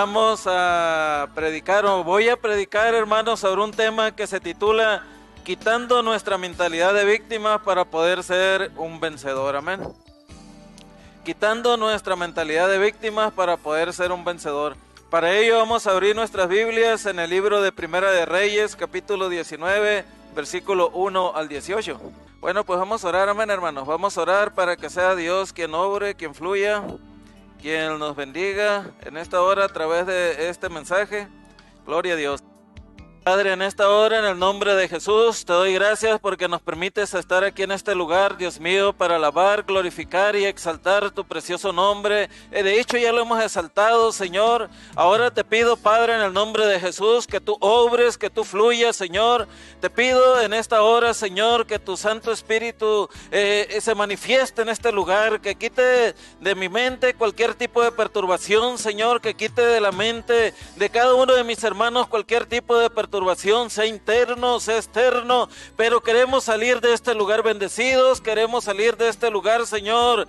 Vamos a predicar, o voy a predicar, hermanos, sobre un tema que se titula Quitando nuestra mentalidad de víctima para poder ser un vencedor. Amén. Quitando nuestra mentalidad de víctimas para poder ser un vencedor. Para ello vamos a abrir nuestras Biblias en el libro de Primera de Reyes, capítulo 19, versículo 1 al 18. Bueno, pues vamos a orar, amén, hermanos. Vamos a orar para que sea Dios quien obre, quien fluya, quien nos bendiga en esta hora a través de este mensaje. Gloria a Dios. Padre, en esta hora, en el nombre de Jesús, te doy gracias porque nos permites estar aquí en este lugar, Dios mío, para alabar, glorificar y exaltar tu precioso nombre. De hecho, ya lo hemos exaltado, Señor. Ahora te pido, Padre, en el nombre de Jesús, que tú obres, que tú fluyas, Señor. Te pido en esta hora, Señor, que tu Santo Espíritu se manifieste en este lugar, que quite de mi mente cualquier tipo de perturbación, Señor, que quite de la mente de cada uno de mis hermanos cualquier tipo de perturbación, sea interno, sea externo, pero queremos salir de este lugar bendecidos, queremos salir de este lugar, Señor,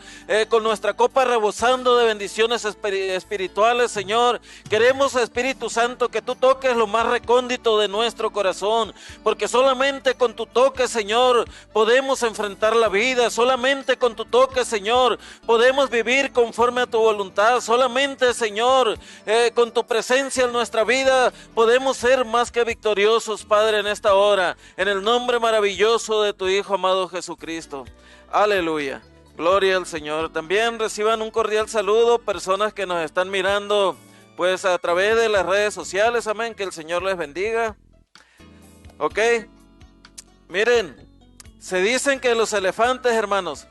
con nuestra copa rebosando de bendiciones espirituales, Señor. Queremos, Espíritu Santo, que tú toques lo más recóndito de nuestro corazón, porque solamente con tu toque, Señor, podemos enfrentar la vida, solamente con tu toque, Señor, podemos vivir conforme a tu voluntad, solamente, Señor, con tu presencia en nuestra vida, podemos ser más que victoriosos, Padre, en esta hora, en el nombre maravilloso de tu Hijo amado Jesucristo. Aleluya. Gloria al Señor. También reciban un cordial saludo personas que nos están mirando pues a través de las redes sociales. Amén. Que el Señor les bendiga. Ok. Miren, se dicen que los elefantes, hermanos,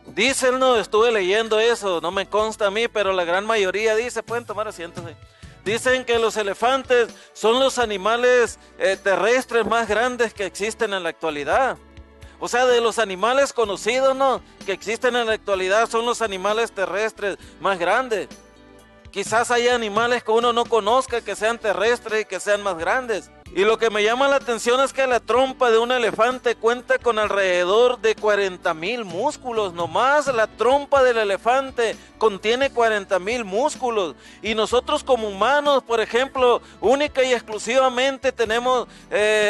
dicen, no, estuve leyendo eso, no me consta a mí, pero la gran mayoría dice, pueden tomar asientos. Dicen que los elefantes son los animales terrestres más grandes que existen en la actualidad. O sea, de los animales conocidos, ¿no?, que existen en la actualidad, son los animales terrestres más grandes. Quizás haya animales que uno no conozca que sean terrestres y que sean más grandes. Y lo que me llama la atención es que la trompa de un elefante cuenta con alrededor de 40,000 músculos. Nomás la trompa del elefante contiene 40,000 músculos. Y nosotros como humanos, por ejemplo, única y exclusivamente tenemos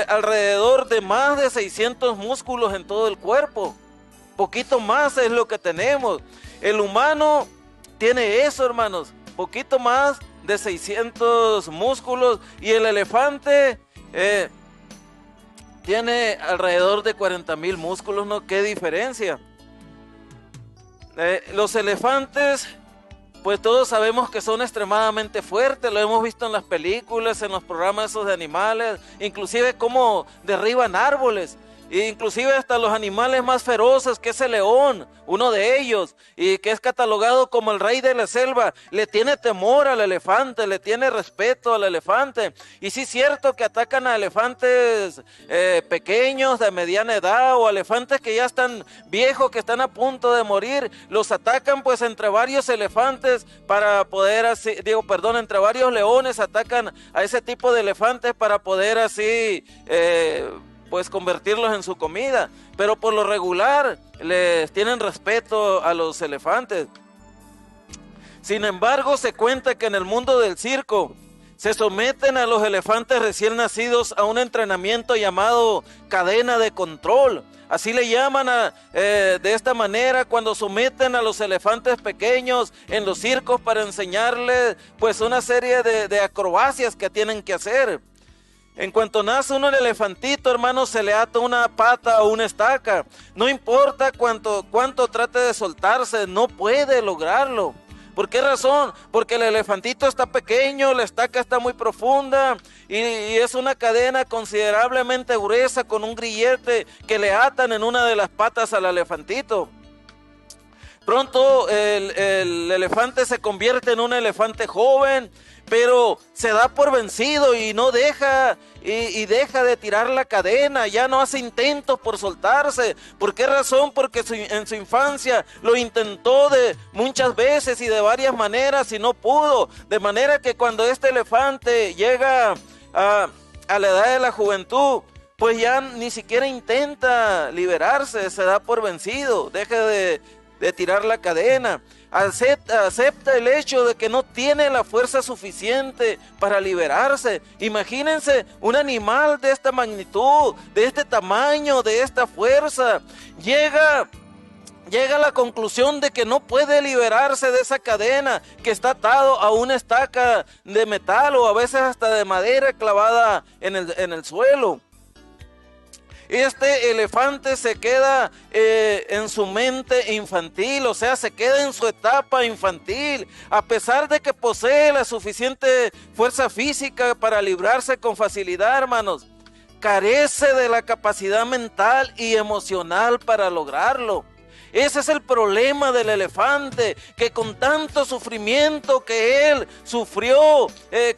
alrededor de más de 600 músculos en todo el cuerpo. Poquito más es lo que tenemos. El humano tiene eso, hermanos, poquito más de 600 músculos, y el elefante tiene alrededor de 40,000 músculos, ¿no? ¿Qué diferencia? Los elefantes, pues todos sabemos que son extremadamente fuertes, lo hemos visto en las películas, en los programas esos de animales, inclusive cómo derriban árboles. Inclusive hasta los animales más feroces, que es el león, uno de ellos, y que es catalogado como el rey de la selva, le tiene temor al elefante, le tiene respeto al elefante. Y sí es cierto que atacan a elefantes pequeños, de mediana edad, o elefantes que ya están viejos, que están a punto de morir, los atacan pues entre varios elefantes para poder así, entre varios leones atacan a ese tipo de elefantes para poder así pues convertirlos en su comida, pero por lo regular les tienen respeto a los elefantes. Sin embargo, se cuenta que en el mundo del circo se someten a los elefantes recién nacidos a un entrenamiento llamado cadena de control. Así le llaman de esta manera cuando someten a los elefantes pequeños en los circos para enseñarles pues una serie de acrobacias que tienen que hacer. En cuanto nace uno el elefantito, hermano, se le ata una pata o una estaca. No importa cuánto trate de soltarse, no puede lograrlo. ¿Por qué razón? Porque el elefantito está pequeño, la estaca está muy profunda y es una cadena considerablemente gruesa con un grillete que le atan en una de las patas al elefantito. Pronto el elefante se convierte en un elefante joven, pero se da por vencido y no deja y deja de tirar la cadena, ya no hace intentos por soltarse. ¿Por qué razón? Porque en su infancia lo intentó de muchas veces y de varias maneras y no pudo, de manera que cuando este elefante llega a la edad de la juventud, pues ya ni siquiera intenta liberarse, se da por vencido, deja de de tirar la cadena. Acepta el hecho de que no tiene la fuerza suficiente para liberarse. Imagínense un animal de esta magnitud, de este tamaño, de esta fuerza. Llega a la conclusión de que no puede liberarse de esa cadena, que está atado a una estaca de metal o a veces hasta de madera clavada en el suelo. Este elefante se queda en su mente infantil, o sea, se queda en su etapa infantil, a pesar de que posee la suficiente fuerza física para librarse con facilidad, hermanos. Carece de la capacidad mental y emocional para lograrlo. Ese es el problema del elefante, que con tanto sufrimiento que él sufrió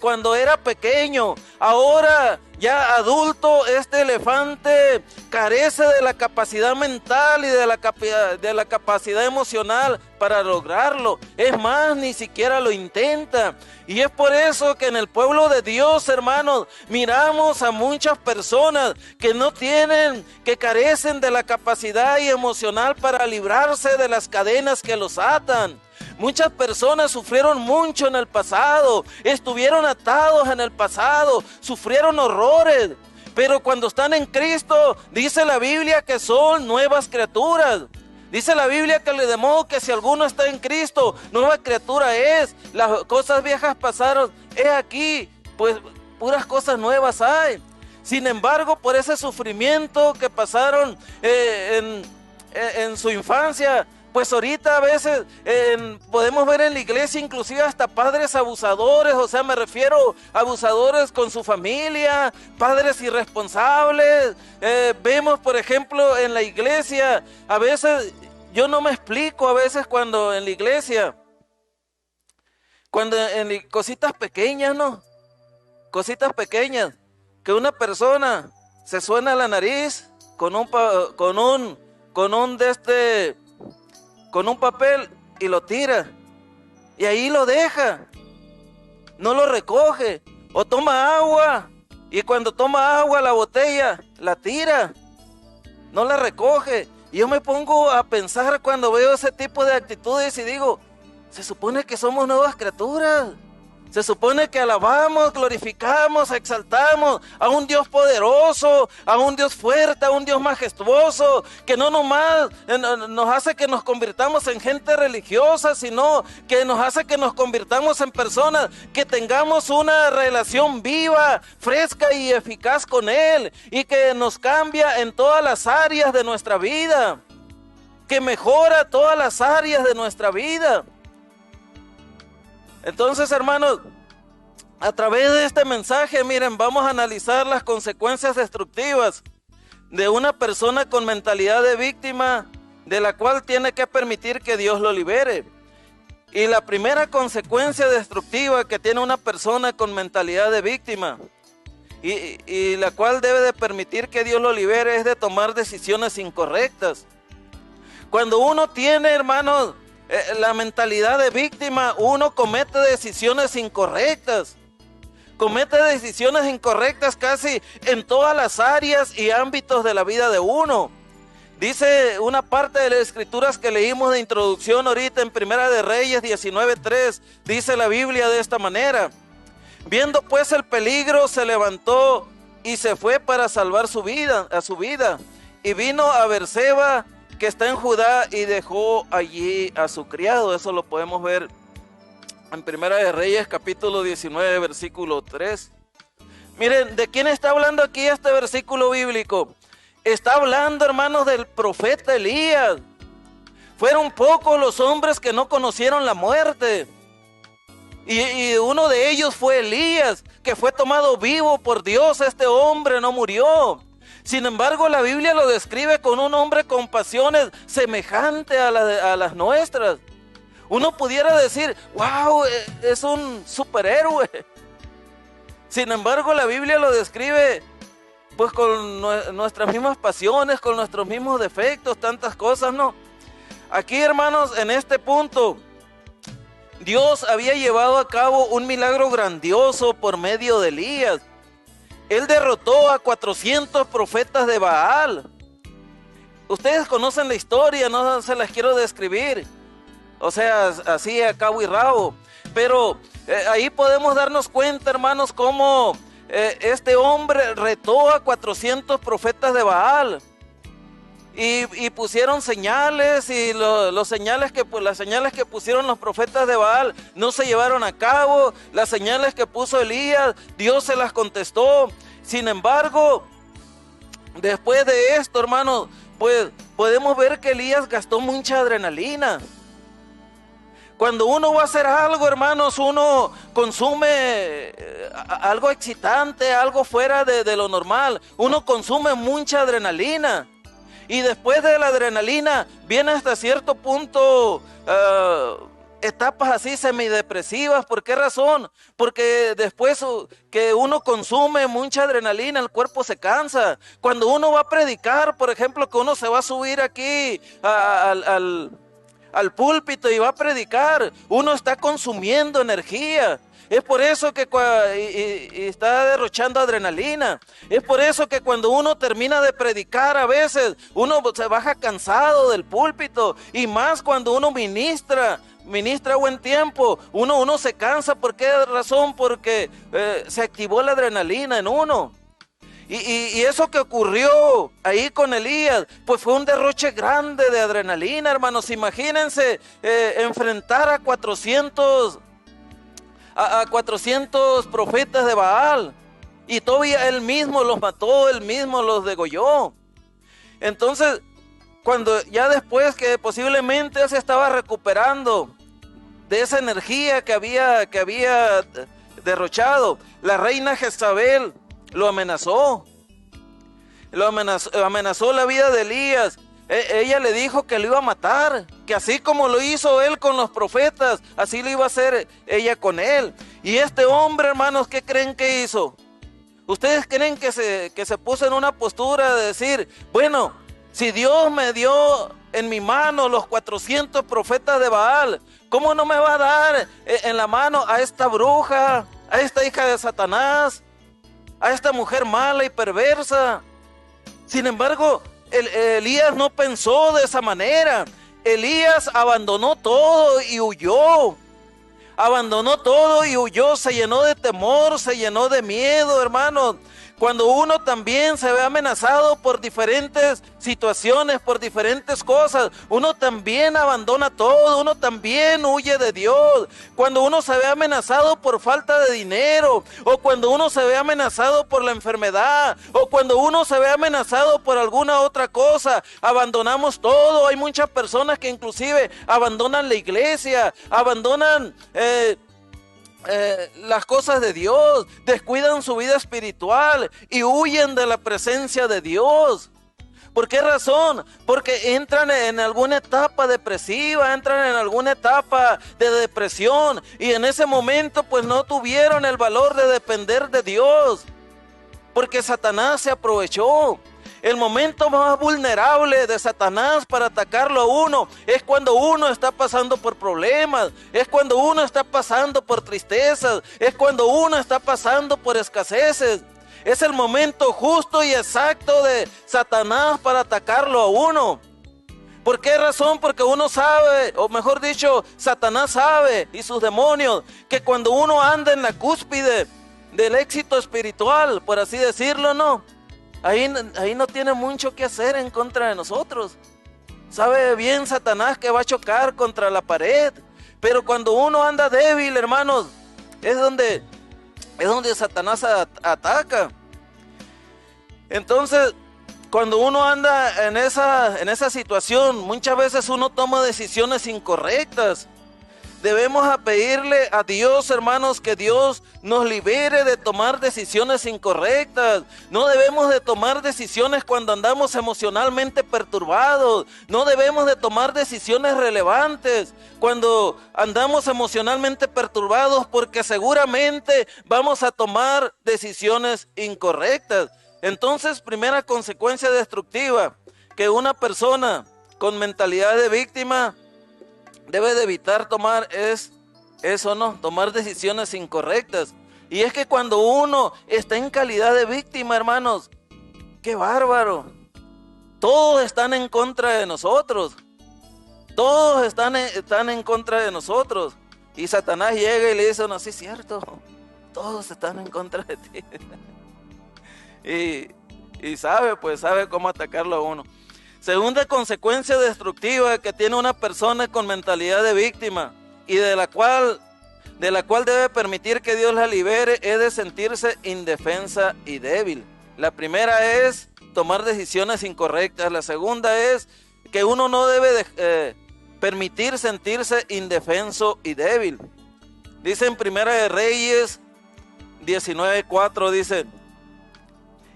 cuando era pequeño, ahora ya adulto, este elefante carece de la capacidad mental y de la capacidad emocional para lograrlo. Es más, ni siquiera lo intenta. Y es por eso que en el pueblo de Dios, hermanos, miramos a muchas personas que carecen de la capacidad y emocional para librarse de las cadenas que los atan. Muchas personas sufrieron mucho en el pasado, estuvieron atados en el pasado, sufrieron horrores, pero cuando están en Cristo, dice la Biblia que son nuevas criaturas. Dice la Biblia de modo que si alguno está en Cristo, nueva criatura es. Las cosas viejas pasaron, he aquí, pues puras cosas nuevas hay. Sin embargo, por ese sufrimiento que pasaron en su infancia, pues ahorita a veces podemos ver en la iglesia inclusive hasta padres abusadores, o sea, me refiero a abusadores con su familia, padres irresponsables. Vemos, por ejemplo, en la iglesia, a veces, yo no me explico a veces cuando en la iglesia, cositas pequeñas, ¿no? Cositas pequeñas, que una persona se suena la nariz con un papel y lo tira, y ahí lo deja, no lo recoge, o toma agua, y cuando toma agua la botella, la tira, no la recoge. Y yo me pongo a pensar cuando veo ese tipo de actitudes y digo, se supone que somos nuevas criaturas. Se supone que alabamos, glorificamos, exaltamos a un Dios poderoso, a un Dios fuerte, a un Dios majestuoso, que no nomás nos hace que nos convirtamos en gente religiosa, sino que nos hace que nos convirtamos en personas que tengamos una relación viva, fresca y eficaz con Él, y que nos cambia en todas las áreas de nuestra vida, que mejora todas las áreas de nuestra vida. Entonces, hermanos, a través de este mensaje, miren, vamos a analizar las consecuencias destructivas de una persona con mentalidad de víctima, de la cual tiene que permitir que Dios lo libere. Y la primera consecuencia destructiva que tiene una persona con mentalidad de víctima, y la cual debe de permitir que Dios lo libere, es de tomar decisiones incorrectas. Cuando uno tiene, hermanos, la mentalidad de víctima, uno comete decisiones incorrectas. Comete decisiones incorrectas casi en todas las áreas y ámbitos de la vida de uno. Dice una parte de las escrituras que leímos de introducción ahorita en Primera de Reyes 19:3, dice la Biblia de esta manera: viendo pues el peligro, se levantó y se fue para salvar su vida, y vino a Berseba, que está en Judá, y dejó allí a su criado. Eso lo podemos ver en Primera de Reyes capítulo 19 versículo 3. Miren, ¿de quién está hablando aquí este versículo bíblico? Está hablando, hermanos, del profeta Elías. Fueron pocos los hombres que no conocieron la muerte, y uno de ellos fue Elías, que fue tomado vivo por Dios. Este hombre no murió. Sin embargo, la Biblia lo describe con un hombre con pasiones semejantes a las nuestras. Uno pudiera decir, wow, es un superhéroe. Sin embargo, la Biblia lo describe pues con nuestras mismas pasiones, con nuestros mismos defectos, tantas cosas, ¿no? Aquí, hermanos, en este punto, Dios había llevado a cabo un milagro grandioso por medio de Elías. Él derrotó a 400 profetas de Baal. Ustedes conocen la historia, no se las quiero describir, o sea, así a cabo y rabo, pero ahí podemos darnos cuenta, hermanos, cómo este hombre retó a 400 profetas de Baal. Y pusieron señales, y las señales que pusieron los profetas de Baal no se llevaron a cabo. Las señales que puso Elías, Dios se las contestó. Sin embargo, después de esto, hermanos, pues podemos ver que Elías gastó mucha adrenalina. Cuando uno va a hacer algo, hermanos, uno consume algo excitante, algo fuera de lo normal. Uno consume mucha adrenalina. Y después de la adrenalina viene hasta cierto punto etapas así semidepresivas. ¿Por qué razón? Porque después que uno consume mucha adrenalina, el cuerpo se cansa. Cuando uno va a predicar, por ejemplo, que uno se va a subir aquí al púlpito y va a predicar, uno está consumiendo energía. Es por eso que y está derrochando adrenalina. Es por eso que cuando uno termina de predicar, a veces uno se baja cansado del púlpito, y más cuando uno ministra buen tiempo, uno se cansa. ¿Por qué razón? Porque se activó la adrenalina en uno. Y eso que ocurrió ahí con Elías, pues fue un derroche grande de adrenalina, hermanos. Imagínense enfrentar a 400 profetas de Baal, y todavía él mismo los mató, él mismo los degolló. Entonces, cuando ya después que posiblemente él se estaba recuperando de esa energía que había derrochado, la reina Jezabel lo amenazó la vida de Elías. Ella le dijo que lo iba a matar, que así como lo hizo él con los profetas, así lo iba a hacer ella con él. Y este hombre, hermanos, ¿qué creen que hizo? ¿Ustedes creen que se puso en una postura de decir, bueno, si Dios me dio en mi mano los 400 profetas de Baal, ¿cómo no me va a dar en la mano a esta bruja, a esta hija de Satanás, a esta mujer mala y perversa? Sin embargo, Elías no pensó de esa manera. Elías abandonó todo y huyó. Se llenó de temor, se llenó de miedo, hermanos. Cuando uno también se ve amenazado por diferentes situaciones, por diferentes cosas, uno también abandona todo, uno también huye de Dios. Cuando uno se ve amenazado por falta de dinero, o cuando uno se ve amenazado por la enfermedad, o cuando uno se ve amenazado por alguna otra cosa, abandonamos todo. Hay muchas personas que inclusive abandonan la iglesia, abandonan las cosas de Dios, descuidan su vida espiritual y huyen de la presencia de Dios. ¿Por qué razón? Porque entran en alguna etapa depresiva, entran en alguna etapa de depresión, y en ese momento pues no tuvieron el valor de depender de Dios, porque Satanás se aprovechó. El momento más vulnerable de Satanás para atacarlo a uno es cuando uno está pasando por problemas, es cuando uno está pasando por tristezas, es cuando uno está pasando por escaseces. Es el momento justo y exacto de Satanás para atacarlo a uno. ¿Por qué razón? Porque uno sabe, o mejor dicho, Satanás sabe, y sus demonios, que cuando uno anda en la cúspide del éxito espiritual, por así decirlo, ¿no? Ahí no tiene mucho que hacer en contra de nosotros. Sabe bien Satanás que va a chocar contra la pared. Pero cuando uno anda débil, hermanos, es donde Satanás ataca. Entonces, cuando uno anda en esa situación, muchas veces uno toma decisiones incorrectas. Debemos pedirle a Dios, hermanos, que Dios nos libere de tomar decisiones incorrectas. No debemos de tomar decisiones cuando andamos emocionalmente perturbados. No debemos de tomar decisiones relevantes cuando andamos emocionalmente perturbados, porque seguramente vamos a tomar decisiones incorrectas. Entonces, primera consecuencia destructiva que una persona con mentalidad de víctima debe de evitar tomar es eso, ¿no? Tomar decisiones incorrectas. Y es que cuando uno está en calidad de víctima, hermanos, ¡qué bárbaro! Todos están en contra de nosotros. Todos están en contra de nosotros. Y Satanás llega y le dice, no, sí es cierto, todos están en contra de ti. y sabe cómo atacarlo a uno. Segunda consecuencia destructiva que tiene una persona con mentalidad de víctima y de la cual debe permitir que Dios la libere, es de sentirse indefensa y débil. La primera es tomar decisiones incorrectas. La segunda es que uno no debe permitir sentirse indefenso y débil. Dice en Primera de Reyes 19:4, dice: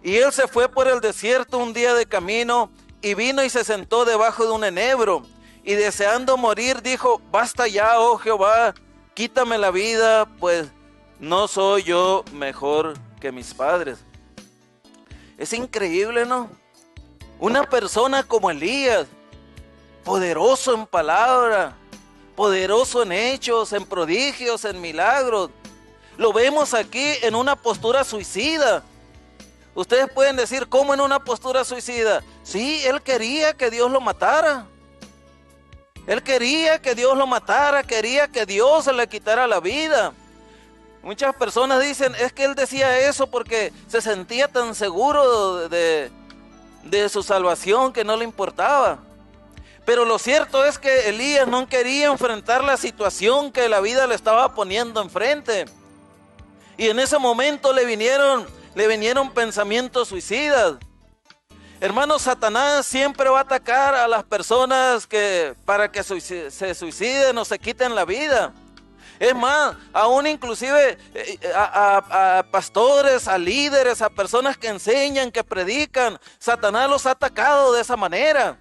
y él se fue por el desierto un día de camino, y vino y se sentó debajo de un enebro, y deseando morir dijo: basta ya, oh Jehová, quítame la vida, pues no soy yo mejor que mis padres. Es increíble, ¿no? Una persona como Elías, poderoso en palabra, poderoso en hechos, en prodigios, en milagros, lo vemos aquí en una postura suicida. Ustedes pueden decir, ¿cómo en una postura suicida? Sí, él quería que Dios lo matara. Él quería que Dios lo matara, quería que Dios le quitara la vida. Muchas personas dicen, es que él decía eso porque se sentía tan seguro de su salvación que no le importaba. Pero lo cierto es que Elías no quería enfrentar la situación que la vida le estaba poniendo enfrente. Y en ese momento le vinieron pensamientos suicidas. Hermanos, Satanás siempre va a atacar a las personas para que se suiciden o se quiten la vida. Es más, aún inclusive a pastores, a líderes, a personas que enseñan, que predican, Satanás los ha atacado de esa manera.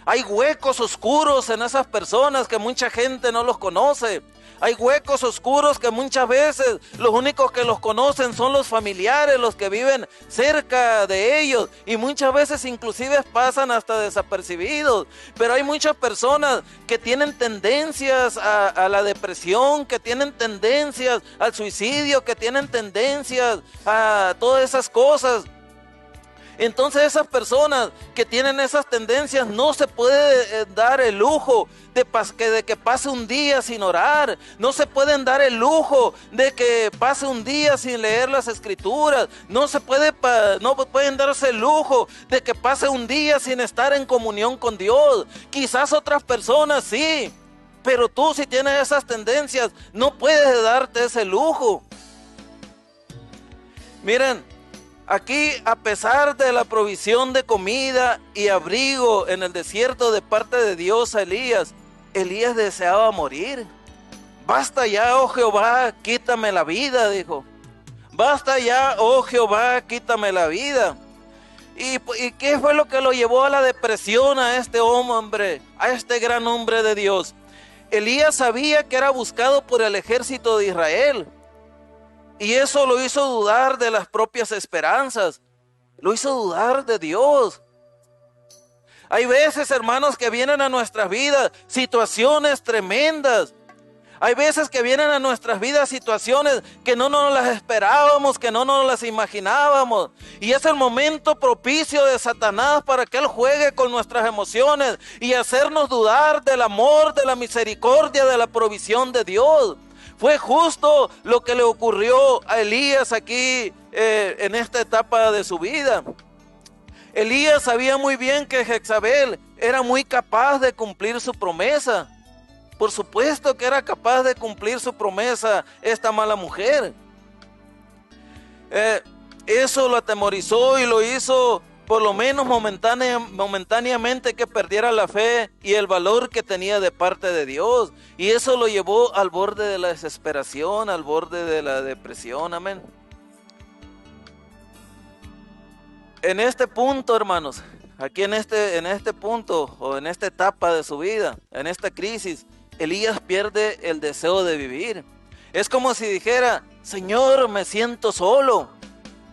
Hay huecos oscuros en esas personas que mucha gente no los conoce. Hay huecos oscuros que muchas veces los únicos que los conocen son los familiares, los que viven cerca de ellos, y muchas veces inclusive pasan hasta desapercibidos. Pero hay muchas personas que tienen tendencias a la depresión, que tienen tendencias al suicidio, que tienen tendencias a todas esas cosas. Entonces esas personas que tienen esas tendencias no se puede dar el lujo de que pase un día sin orar. No se pueden dar el lujo de que pase un día sin leer las escrituras. No pueden darse el lujo de que pase un día sin estar en comunión con Dios. Quizás otras personas sí, pero tú, si tienes esas tendencias, no puedes darte ese lujo. Miren, aquí, a pesar de la provisión de comida y abrigo en el desierto de parte de Dios a Elías deseaba morir. Basta ya, oh Jehová, quítame la vida, dijo. Basta ya, oh Jehová, quítame la vida. ¿Y qué fue lo que lo llevó a la depresión a este hombre, a este gran hombre de Dios? Elías sabía que era buscado por el ejército de Israel. Y eso lo hizo dudar de las propias esperanzas. Lo hizo dudar de Dios. Hay veces, hermanos, que vienen a nuestras vidas situaciones tremendas. Hay veces que vienen a nuestras vidas situaciones que no nos las esperábamos, que no nos las imaginábamos. Y es el momento propicio de Satanás para que él juegue con nuestras emociones y hacernos dudar del amor, de la misericordia, de la provisión de Dios. Fue justo lo que le ocurrió a Elías aquí en esta etapa de su vida. Elías sabía muy bien que Jezabel era muy capaz de cumplir su promesa. Por supuesto que era capaz de cumplir su promesa esta mala mujer. Eso lo atemorizó y lo hizo por lo menos momentáneamente que perdiera la fe y el valor que tenía de parte de Dios. Y eso lo llevó al borde de la desesperación, al borde de la depresión. Amén. En este punto, hermanos, aquí en este punto o en esta etapa de su vida, en esta crisis, Elías pierde el deseo de vivir. Es como si dijera: Señor, me siento solo.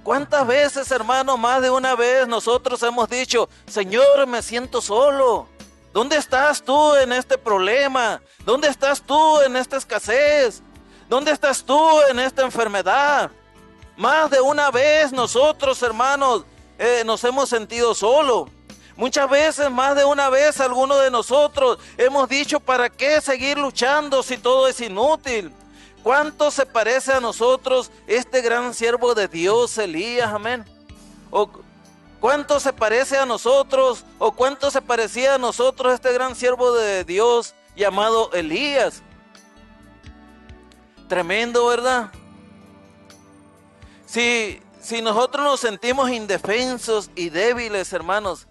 ¿Cuántas veces, hermano, más de una vez nosotros hemos dicho: Señor, me siento solo? ¿Dónde estás tú en este problema? ¿Dónde estás tú en esta escasez? ¿Dónde estás tú en esta enfermedad? Más de una vez nosotros, hermanos, nos hemos sentido solos. Muchas veces, más de una vez, algunos de nosotros hemos dicho, ¿para qué seguir luchando si todo es inútil? ¿Cuánto se parece a nosotros este gran siervo de Dios, Elías? Amén. ¿O cuánto se parece a nosotros, o cuánto se parecía a nosotros este gran siervo de Dios llamado Elías? Tremendo, ¿verdad? Si nosotros nos sentimos indefensos y débiles, hermanos,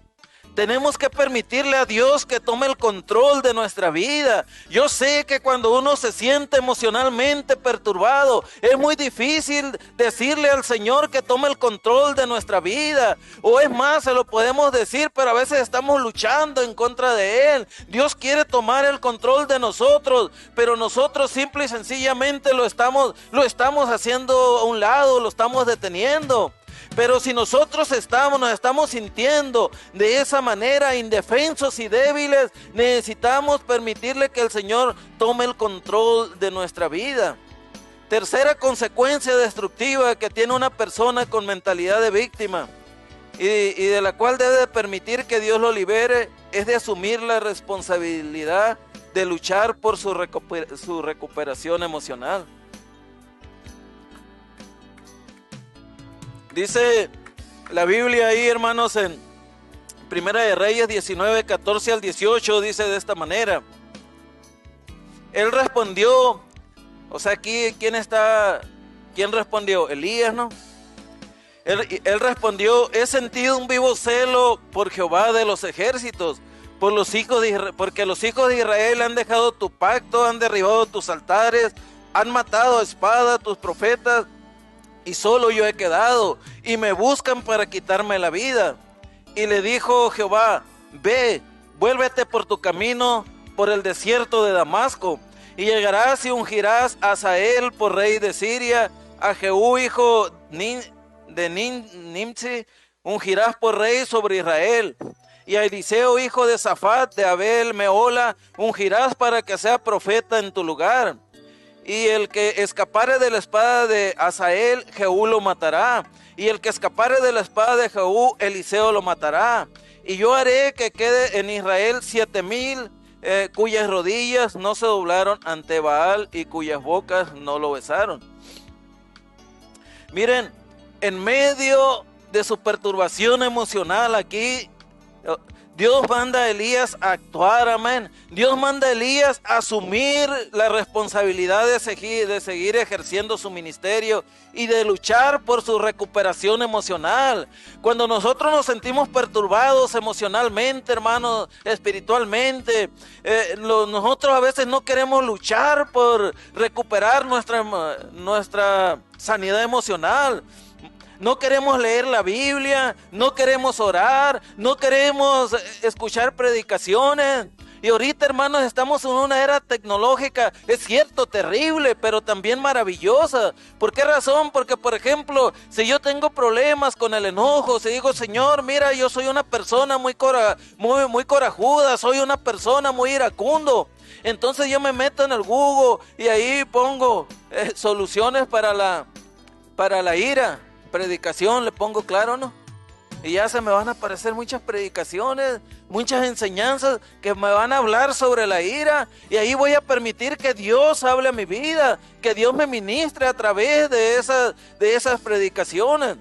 tenemos que permitirle a Dios que tome el control de nuestra vida. Yo sé que cuando uno se siente emocionalmente perturbado, es muy difícil decirle al Señor que tome el control de nuestra vida. O es más, se lo podemos decir, pero a veces estamos luchando en contra de Él. Dios quiere tomar el control de nosotros, pero nosotros simple y sencillamente lo estamos haciendo a un lado, lo estamos deteniendo. Pero si nosotros nos estamos sintiendo de esa manera, indefensos y débiles, necesitamos permitirle que el Señor tome el control de nuestra vida. Tercera consecuencia destructiva que tiene una persona con mentalidad de víctima y de la cual debe permitir que Dios lo libere, es de asumir la responsabilidad de luchar por su recuperación emocional. Dice la Biblia ahí, hermanos, en Primera de Reyes 19, 14 al 18, dice de esta manera. Él respondió, o sea, aquí, ¿quién respondió? Elías, ¿no? Él respondió, he sentido un vivo celo por Jehová de los ejércitos, porque los hijos de Israel han dejado tu pacto, han derribado tus altares, han matado a espada a tus profetas, y solo yo he quedado, y me buscan para quitarme la vida. Y le dijo Jehová, ve, vuélvete por tu camino, por el desierto de Damasco, y llegarás y ungirás a Hazael por rey de Siria, a Jehú hijo de Nimsi, ungirás por rey sobre Israel, y a Eliseo hijo de Safat de Abel Meola, ungirás para que sea profeta en tu lugar. Y el que escapare de la espada de Hazael, Jehú lo matará. Y el que escapare de la espada de Jehú, Eliseo lo matará. Y yo haré que quede en Israel 7,000 cuyas rodillas no se doblaron ante Baal y cuyas bocas no lo besaron. Miren, en medio de su perturbación emocional aquí, Dios manda a Elías a actuar, amén. Dios manda a Elías a asumir la responsabilidad de seguir ejerciendo su ministerio y de luchar por su recuperación emocional. Cuando nosotros nos sentimos perturbados emocionalmente, hermanos, espiritualmente, nosotros a veces no queremos luchar por recuperar nuestra sanidad emocional. No queremos leer la Biblia, no queremos orar, no queremos escuchar predicaciones. Y ahorita, hermanos, estamos en una era tecnológica, es cierto, terrible, pero también maravillosa. ¿Por qué razón? Porque, por ejemplo, si yo tengo problemas con el enojo, si digo, Señor, mira, yo soy una persona muy corajuda, soy una persona muy iracundo. Entonces yo me meto en el Google y ahí pongo soluciones para la ira. Predicación, le pongo, claro, ¿no? Y ya se me van a aparecer muchas predicaciones, muchas enseñanzas que me van a hablar sobre la ira, y ahí voy a permitir que Dios hable a mi vida, que Dios me ministre a través de esas predicaciones.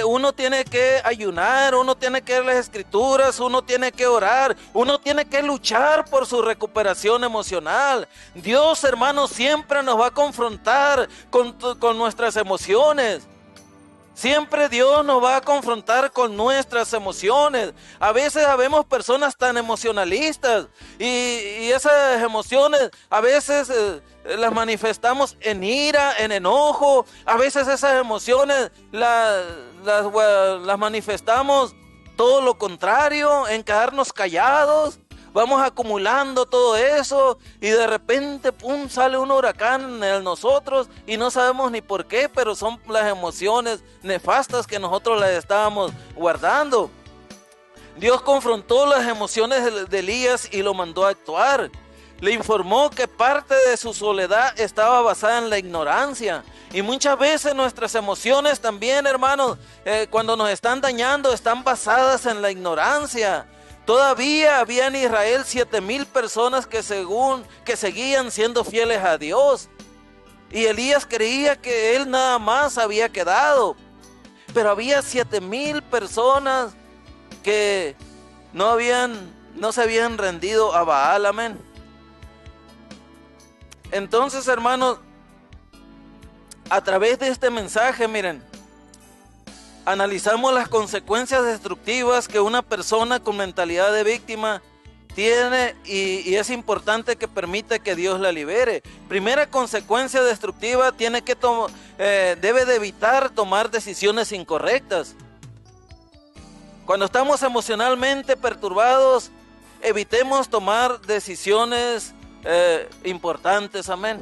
Uno tiene que ayunar, uno tiene que leer las escrituras, uno tiene que orar, uno tiene que luchar por su recuperación emocional. Dios, hermanos, siempre nos va a confrontar con nuestras emociones. Siempre Dios nos va a confrontar con nuestras emociones. A veces habemos personas tan emocionalistas y esas emociones a veces las manifestamos en ira, en enojo. A veces esas emociones las manifestamos todo lo contrario, en quedarnos callados. Vamos acumulando todo eso y de repente, pum, sale un huracán en nosotros y no sabemos ni por qué, pero son las emociones nefastas que nosotros las estábamos guardando. Dios confrontó las emociones de Elías y lo mandó a actuar. le informó que parte de su soledad estaba basada en la ignorancia. Y muchas veces nuestras emociones también, hermanos, cuando nos están dañando, están basadas en la ignorancia. Todavía había en Israel 7,000 personas que seguían siendo fieles a Dios. Y Elías creía que él nada más había quedado. Pero había 7,000 personas que no se habían rendido a Baal, amén. Entonces, hermanos, a través de este mensaje, miren, analizamos las consecuencias destructivas que una persona con mentalidad de víctima tiene y es importante que permita que Dios la libere. Primera consecuencia destructiva, debe de evitar tomar decisiones incorrectas. Cuando estamos emocionalmente perturbados, evitemos tomar decisiones importantes, amén,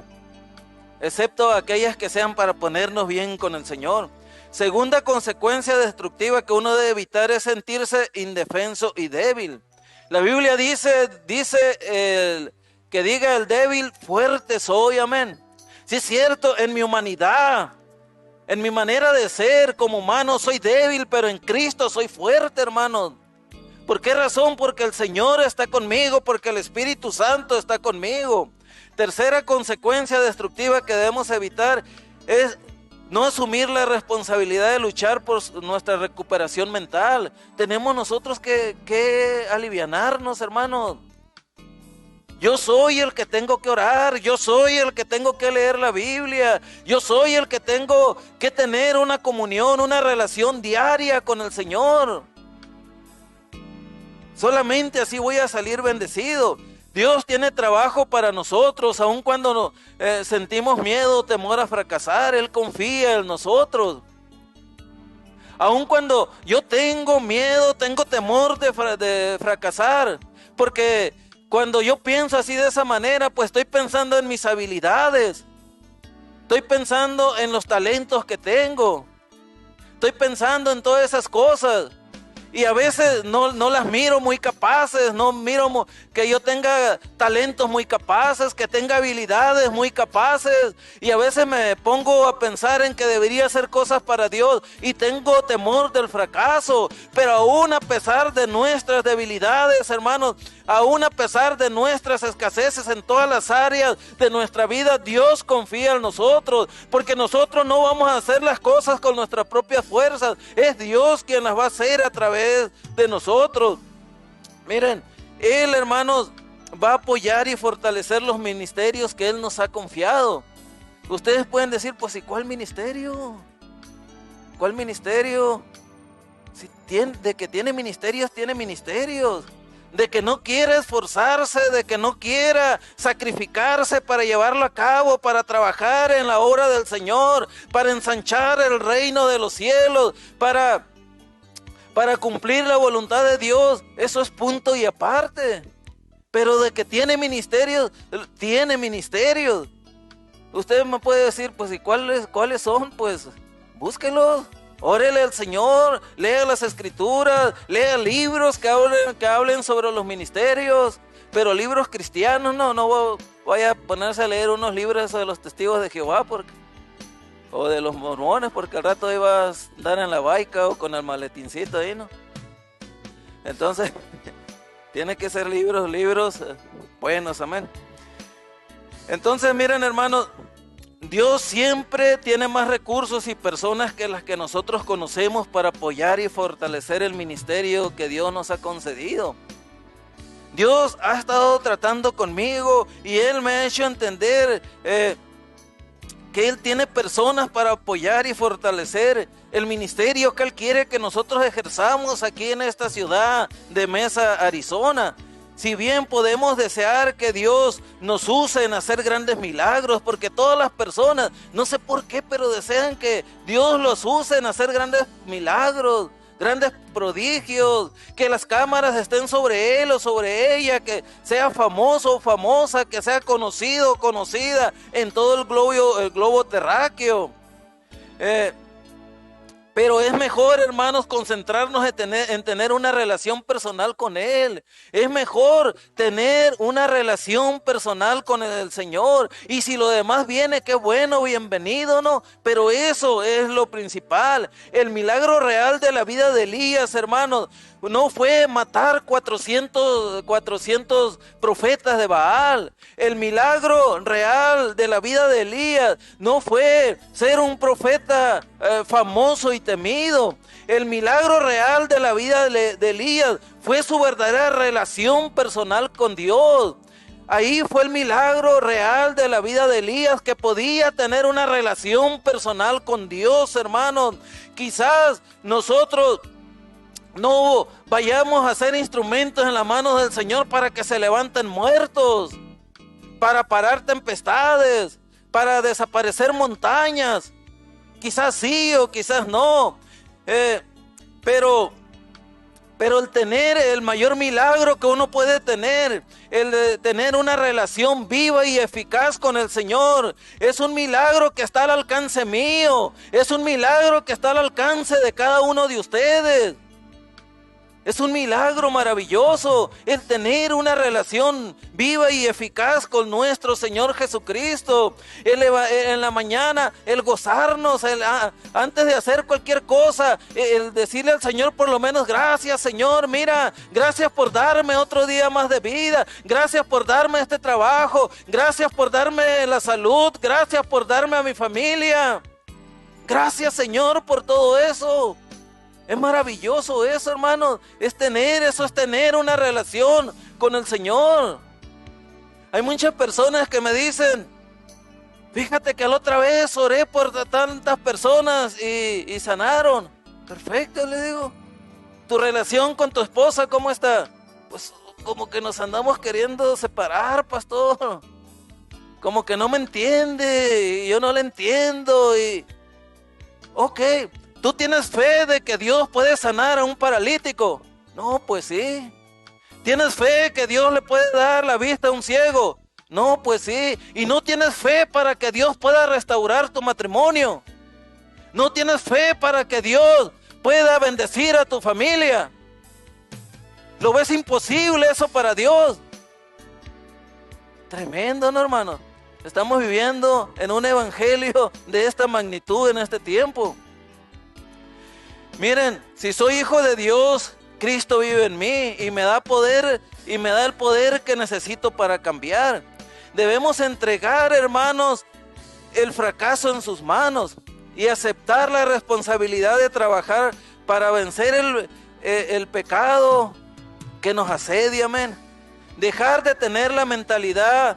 excepto aquellas que sean para ponernos bien con el Señor. Segunda consecuencia destructiva que uno debe evitar es sentirse indefenso y débil. La Biblia dice que diga el débil, fuerte soy, amén. Sí es cierto, en mi humanidad, en mi manera de ser como humano soy débil, pero en Cristo soy fuerte, hermanos. ¿Por qué razón? Porque el Señor está conmigo, porque el Espíritu Santo está conmigo. Tercera consecuencia destructiva que debemos evitar es no asumir la responsabilidad de luchar por nuestra recuperación mental. Tenemos nosotros que alivianarnos, hermanos. Yo soy el que tengo que orar, yo soy el que tengo que leer la Biblia, yo soy el que tengo que tener una comunión, una relación diaria con el Señor. Solamente así voy a salir bendecido. Dios tiene trabajo para nosotros, aun cuando sentimos miedo, temor a fracasar, Él confía en nosotros. Aun cuando yo tengo miedo, tengo temor de fracasar, porque cuando yo pienso así de esa manera, pues estoy pensando en mis habilidades, estoy pensando en los talentos que tengo, estoy pensando en todas esas cosas. Y a veces no las miro muy capaces, no miro que yo tenga talentos muy capaces, que tenga habilidades muy capaces. Y a veces me pongo a pensar en que debería hacer cosas para Dios y tengo temor del fracaso. Pero aún a pesar de nuestras debilidades, hermanos, aún a pesar de nuestras escaseces en todas las áreas de nuestra vida, Dios confía en nosotros, porque nosotros no vamos a hacer las cosas con nuestras propias fuerzas. Es Dios quien las va a hacer a través de nosotros. Miren, Él, hermanos, va a apoyar y fortalecer los ministerios que Él nos ha confiado. Ustedes pueden decir, pues, ¿y cuál ministerio? ¿Cuál ministerio? De que tiene ministerios, tiene ministerios. De que no quiera esforzarse, de que no quiera sacrificarse para llevarlo a cabo, para trabajar en la obra del Señor, para ensanchar el reino de los cielos, para cumplir la voluntad de Dios. Eso es punto y aparte. Pero de que tiene ministerios, tiene ministerios. Usted me puede decir, pues, ¿y cuáles son? Pues, búsquenlos. Órele al Señor, lea las Escrituras, lea libros que hablen sobre los ministerios, pero libros cristianos no vaya a ponerse a leer unos libros de los testigos de Jehová o de los mormones, porque al rato ibas a andar en la baica o con el maletincito ahí, ¿no? Entonces, tiene que ser libros buenos, amén. Entonces, miren, hermanos, Dios siempre tiene más recursos y personas que las que nosotros conocemos para apoyar y fortalecer el ministerio que Dios nos ha concedido. Dios ha estado tratando conmigo y Él me ha hecho entender que Él tiene personas para apoyar y fortalecer el ministerio que Él quiere que nosotros ejerzamos aquí en esta ciudad de Mesa, Arizona. Si bien podemos desear que Dios nos use en hacer grandes milagros, porque todas las personas, no sé por qué, pero desean que Dios los use en hacer grandes milagros, grandes prodigios, que las cámaras estén sobre él o sobre ella, que sea famoso o famosa, que sea conocido o conocida en todo el globo terráqueo. Pero es mejor, hermanos, concentrarnos en tener una relación personal con Él. Es mejor tener una relación personal con el Señor. Y si lo demás viene, qué bueno, bienvenido, ¿no? Pero eso es lo principal. El milagro real de la vida de Elías, hermanos, no fue matar 400 profetas de Baal. El milagro real de la vida de Elías no fue ser un profeta famoso y temido. El milagro real de la vida de Elías fue su verdadera relación personal con Dios. Ahí fue el milagro real de la vida de Elías, que podía tener una relación personal con Dios, hermanos. Quizás nosotros no vayamos a ser instrumentos en las manos del Señor para que se levanten muertos, para parar tempestades, para desaparecer montañas. Quizás sí o quizás no. Pero el tener el mayor milagro que uno puede tener, el de tener una relación viva y eficaz con el Señor, es un milagro que está al alcance mío, es un milagro que está al alcance de cada uno de ustedes. Es un milagro maravilloso el tener una relación viva y eficaz con nuestro Señor Jesucristo. En la mañana, el gozarnos, antes de hacer cualquier cosa, el decirle al Señor por lo menos: gracias, Señor, mira, gracias por darme otro día más de vida, gracias por darme este trabajo, gracias por darme la salud, gracias por darme a mi familia. Gracias, Señor, por todo eso. Es maravilloso eso, hermanos. Es tener una relación con el Señor. Hay muchas personas que me dicen: fíjate que la otra vez oré por tantas personas y sanaron. Perfecto, le digo. ¿Tu relación con tu esposa cómo está? Pues como que nos andamos queriendo separar, pastor. Como que no me entiende y yo no le entiendo. Ok. ¿Tú tienes fe de que Dios puede sanar a un paralítico? No, pues sí. ¿Tienes fe que Dios le puede dar la vista a un ciego? No, pues sí. ¿Y no tienes fe para que Dios pueda restaurar tu matrimonio? ¿No tienes fe para que Dios pueda bendecir a tu familia? ¿Lo ves imposible eso para Dios? Tremendo, ¿no, hermano? Estamos viviendo en un evangelio de esta magnitud en este tiempo. Miren, si soy hijo de Dios, Cristo vive en mí y me da poder y me da el poder que necesito para cambiar. Debemos entregar, hermanos, el fracaso en sus manos y aceptar la responsabilidad de trabajar para vencer el pecado que nos asedia, amén. Dejar de tener la mentalidad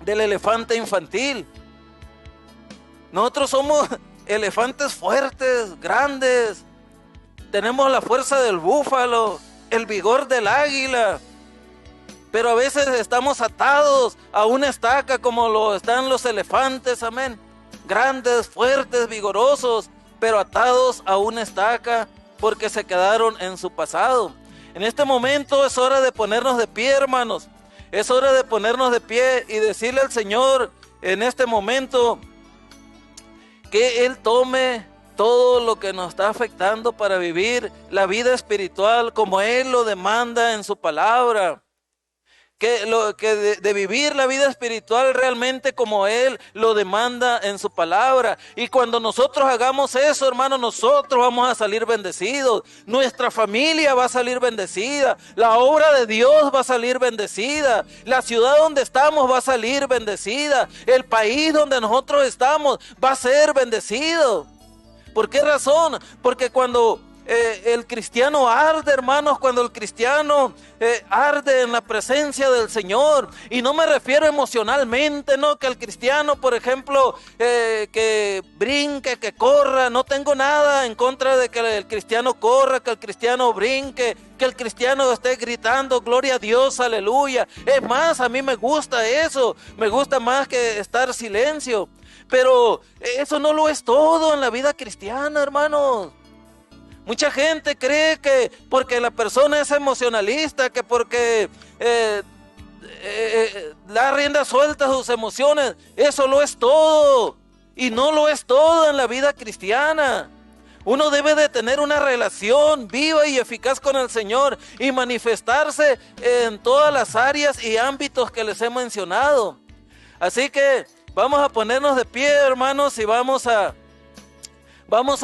del elefante infantil. Nosotros somos elefantes fuertes, grandes. Tenemos la fuerza del búfalo, el vigor del águila. Pero a veces estamos atados a una estaca como lo están los elefantes, amén. Grandes, fuertes, vigorosos, pero atados a una estaca porque se quedaron en su pasado. En este momento es hora de ponernos de pie, hermanos. Es hora de ponernos de pie y decirle al Señor en este momento que Él tome todo lo que nos está afectando para vivir la vida espiritual como Él lo demanda en su palabra. De vivir la vida espiritual realmente como Él lo demanda en su palabra. Y cuando nosotros hagamos eso, hermanos, nosotros vamos a salir bendecidos. Nuestra familia va a salir bendecida. La obra de Dios va a salir bendecida. La ciudad donde estamos va a salir bendecida. El país donde nosotros estamos va a ser bendecido. ¿Por qué razón? Porque cuando el cristiano arde, hermanos, cuando el cristiano arde en la presencia del Señor, y no me refiero emocionalmente, no, que el cristiano, por ejemplo, que brinque, que corra. No tengo nada en contra de que el cristiano corra, que el cristiano brinque, que el cristiano esté gritando gloria a Dios, aleluya. Es más, a mí me gusta eso, me gusta más que estar silencio. Pero eso no lo es todo en la vida cristiana, hermanos. Mucha gente cree que porque la persona es emocionalista, que porque da rienda suelta a sus emociones, eso lo es todo. Y no lo es todo en la vida cristiana. Uno debe de tener una relación viva y eficaz con el Señor y manifestarse en todas las áreas y ámbitos que les he mencionado. Así que vamos a ponernos de pie, hermanos, y vamos a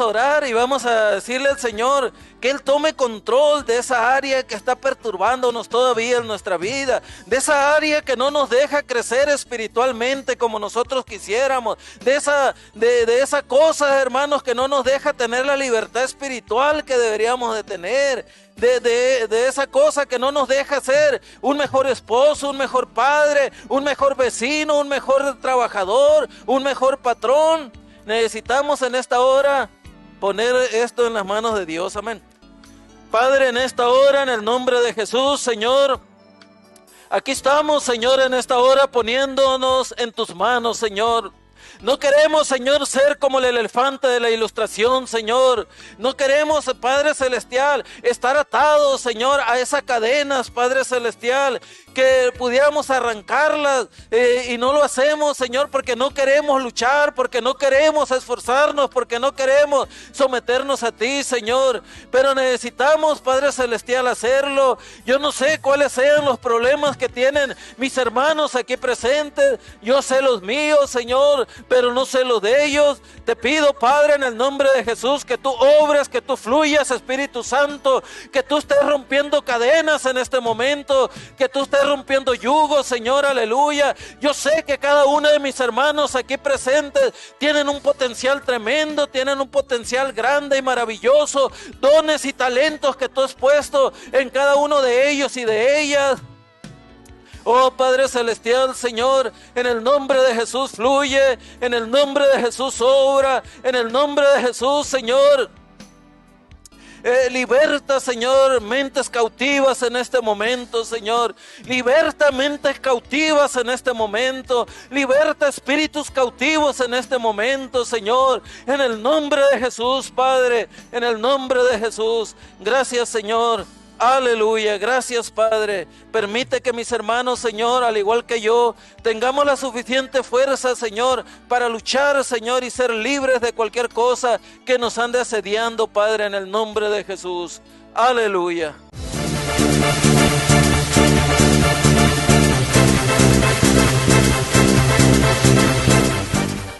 orar y vamos a decirle al Señor que Él tome control de esa área que está perturbándonos todavía en nuestra vida, de esa área que no nos deja crecer espiritualmente como nosotros quisiéramos, de esa cosa, hermanos, que no nos deja tener la libertad espiritual que deberíamos de tener, de esa cosa que no nos deja ser un mejor esposo, un mejor padre, un mejor vecino, un mejor trabajador, un mejor patrón. Necesitamos en esta hora poner esto en las manos de Dios, amén. Padre, en esta hora, en el nombre de Jesús, Señor, aquí estamos, Señor, en esta hora poniéndonos en tus manos, Señor. No queremos, Señor, ser como el elefante de la ilustración, Señor. No queremos, Padre Celestial, estar atados, Señor, a esas cadenas, Padre Celestial, que pudiéramos arrancarlas y no lo hacemos, Señor, porque no queremos luchar, porque no queremos esforzarnos, porque no queremos someternos a ti, Señor. Pero necesitamos, Padre Celestial, hacerlo. Yo no sé cuáles sean los problemas que tienen mis hermanos aquí presentes. Yo sé los míos, Señor, pero no sé los de ellos. Te pido, Padre, en el nombre de Jesús, que tú obres, que tú fluyas, Espíritu Santo, que tú estés rompiendo cadenas en este momento, que tú estés rompiendo yugos, Señor, aleluya. Yo sé que cada uno de mis hermanos aquí presentes tienen un potencial tremendo, tienen un potencial grande y maravilloso, dones y talentos que tú has puesto en cada uno de ellos y de ellas. Oh Padre Celestial, Señor, en el nombre de Jesús fluye, en el nombre de Jesús obra, en el nombre de Jesús, Señor. Liberta, Señor, mentes cautivas en este momento, Señor. Liberta mentes cautivas en este momento. Liberta espíritus cautivos en este momento, Señor. En el nombre de Jesús, Padre, en el nombre de Jesús. Gracias, Señor. Aleluya, gracias, Padre. Permite que mis hermanos, Señor, al igual que yo, tengamos la suficiente fuerza, Señor, para luchar, Señor, y ser libres de cualquier cosa que nos ande asediando, Padre, en el nombre de Jesús. Aleluya.